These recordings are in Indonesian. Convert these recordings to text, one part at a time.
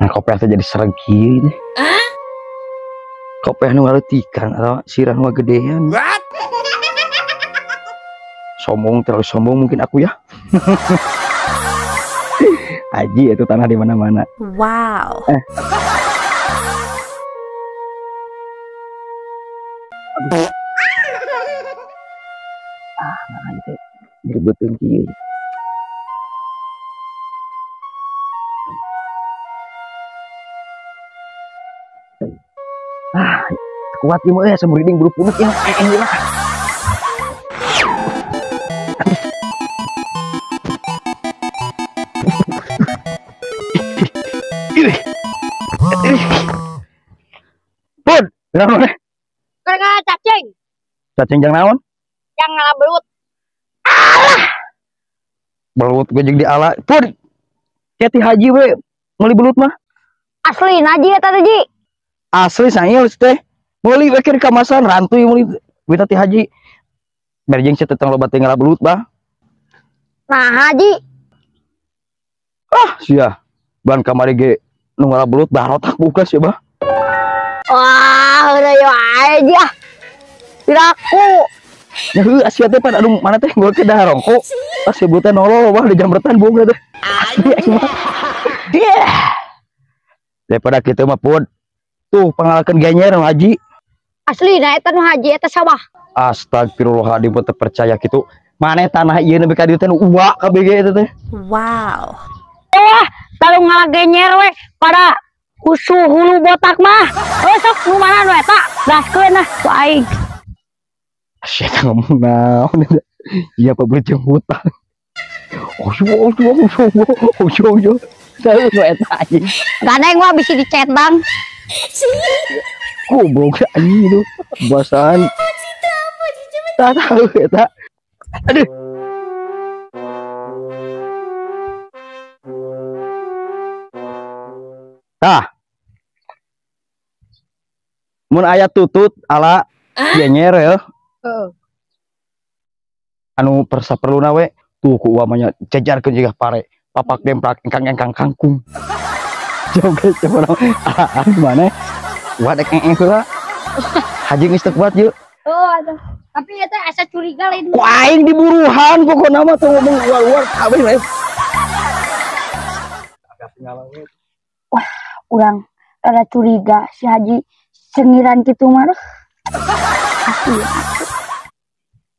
Nah kopi teh jadi seregi ini. Kopi nu ngaletikan atau sirah nu gedean. Sombong, terlalu sombong mungkin aku ya. Aji itu tanah di mana-mana. Wow. Nah itu direbutin kieu. Kuat ieu mah semuriding bulu punuk ya. Lah. Pun, kenapa nih? Karena cacing. Cacing jang naon? Yang ngalah belut. Belut gue jeung di ala. Pun, keti haji we, meuli belut mah. Asli naji eta teh Ji. Asli sangil teh. Meuli we keur kamasan rantuy meuli we teh haji. Bari jeung teh tong loba teh ngalah belut bah. Nah Haji. Ah, sia. Ban kamari ge nu ngalah belut barotak buka sih bah. Wah, udah yo aja. Tiraku. Ya heuh asia teh pan aduh mana teh gua ke darongko. Pas sebutan nolol wah di jambretan boga teh. Asli aing mah. Daripada kitu mah Pun. Tuh pangalakeun ganyer nu Haji. Asli nah eta nu Haji eta sawah. Astagfirullahaladzim teu percaya kitu. Maneh tanah ieu nepi ka dieu teh nu uwa kabeh eta teh. Wow. Kalau ngalah genyer we pada kusu hulu botak mah. Sok nu mana nu eta? Gaskeun nah ku aing. Sia ngomong naon eta? Iya Pak Bujang hutang. Oh yo. Saya nu eta anjing. Ganeng mah bisi dicetang. Goblok anjing itu. Bahasan. Tak tahu eta. Aduh. Tah. Mun aya tutut ala genyer ya. Anu persaperluna we tuh ku uamanya jajarkeun jiga pare papak demplak engkang kangkung. Joget coba gimana? Wadek heula. Haji geus teu kuat yeuh. Oh, aduh. Tapi eta asa curiga lain. Ku aing diburuhan pokona mah teu ngomong luar-luar kabeh we. Agak nyala we. Wah, urang rada curiga si Haji sengiran kitu mah. Asli.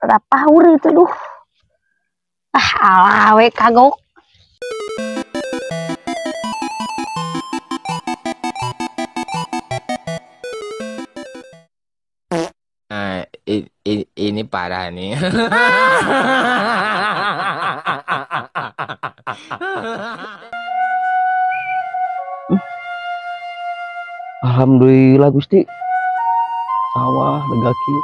Rada paur itu duh. Alah we kagok. Ini parah nih. Alhamdulillah Gusti. Sawah lega kieu.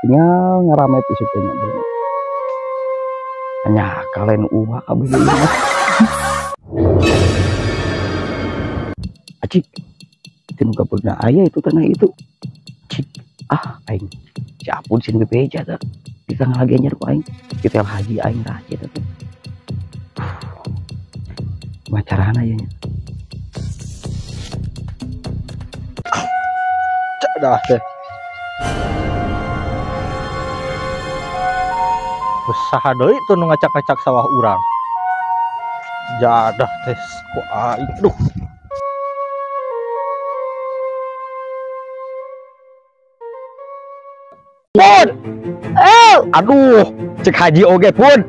Tinggal ngaramet isu teh nya. Hanya kalian uwa kabeh ieu mah. Acik. Tinu kapurna aya itu tanah itu. Cik. Aing. Capun sin bebeja teh. Kita ngalagenyer ku aing. Kita Haji aing raja teh. Macarana ya. Cak dah teh. Usaha deui tuh nu ngacak-ngacak sawah urang. Jadah tes ku aing. Duh. Pun. Aduh, cek Haji oge Pun.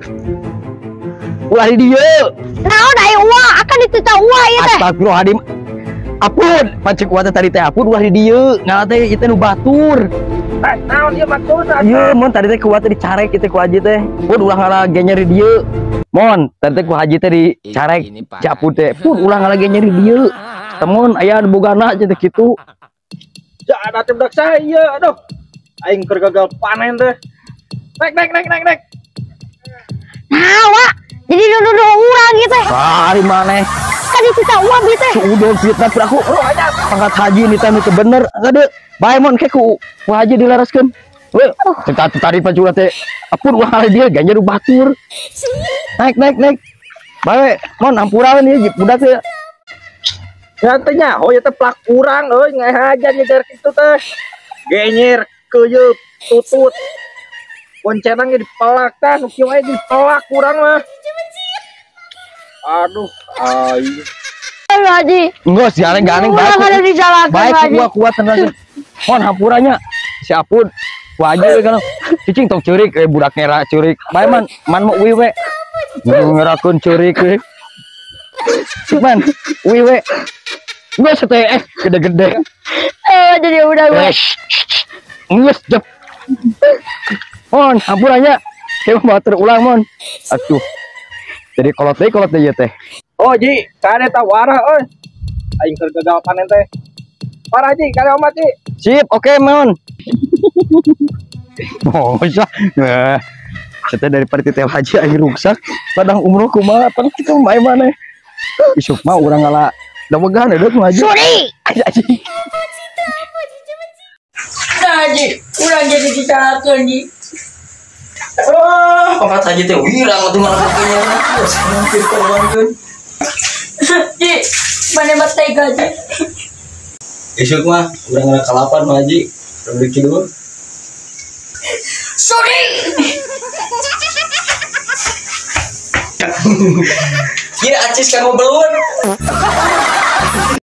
Ulah di dieu. Naon aya uwa akan diteuta uwa ieu teh. Astagfirullahaladzim. Apun, pancik kuat tadi teh apun ulah di dieu. Ngalah teh ieu teh nu batur. Naon ieu maksudna? Ieu mun tadi teh kuat dicarek kitu ku Haji teh. Pun ulah ngalah genyer di dieu. Mon, tadi teh ku Haji teh dicarek. Capun teh pun ulah ngalah genyer di dieu. Temun aya bogana teh kitu. Jadah teh budak saya. Aduh. Aing keur gagal panen teh. Nek. Nah, Wak. Jadi nuduh urang gitu. Ari maneh. Kan diteuta uwa bi teh. Suudon fitnah aku. Pangkat Haji ini teh teu bener. Gade. Bae mon ke ku Haji dilaraskeun. We, tadi pancura teh apun ulah dia ganjar batur. Naik. Bae, mon ampuraeun ieu budak teh. Ya teh nya, oh ya teh plak urang euy ngahajar ngejar kitu teh. Genyer keuyeub tutut. Boncenang ge dipelak tah, nu kieu aya dipelak urang mah. Aduh, ai. Haji. Enggak sih aneh-aneh Udah ada di jalan baik Haji. gua kuat tenaga. Mon hampuranya si Apun. Ku aja we kan. Cicing tong ceurik budak ngera ceurik. Bae man mau uwi we. Ngerakeun ceurik we. Cik man, uwi we. Geus teh gede-gede. Jadi udah gue. Geus jep. Mon hampuranya. Kayak batur ulang mon. Atuh. Jadi kolot deh ya teh. Oh Ji, kade tah warah euy. Aing keur gagal panen teh. Warah Ji, kade omat Ji. Sip, oke mon. Oh, bisa. Nah, kita dari teh haji aing rusak. Padang umroh kumaha tang kitu bae maneh. Isuk mah urang ngala da wegahan deuk mah haji. Suri. Haji. Haji, urang jadi dicalakeun Ji. Oh, pangkat haji teh wirang atuh malah kayaknya. Geus mungkin korbankeun. Ji, mana bat tega Ji. Isuk mah urang ngala kalapan mah haji. Udah kieu. Suri. Iya, acis kamu belum.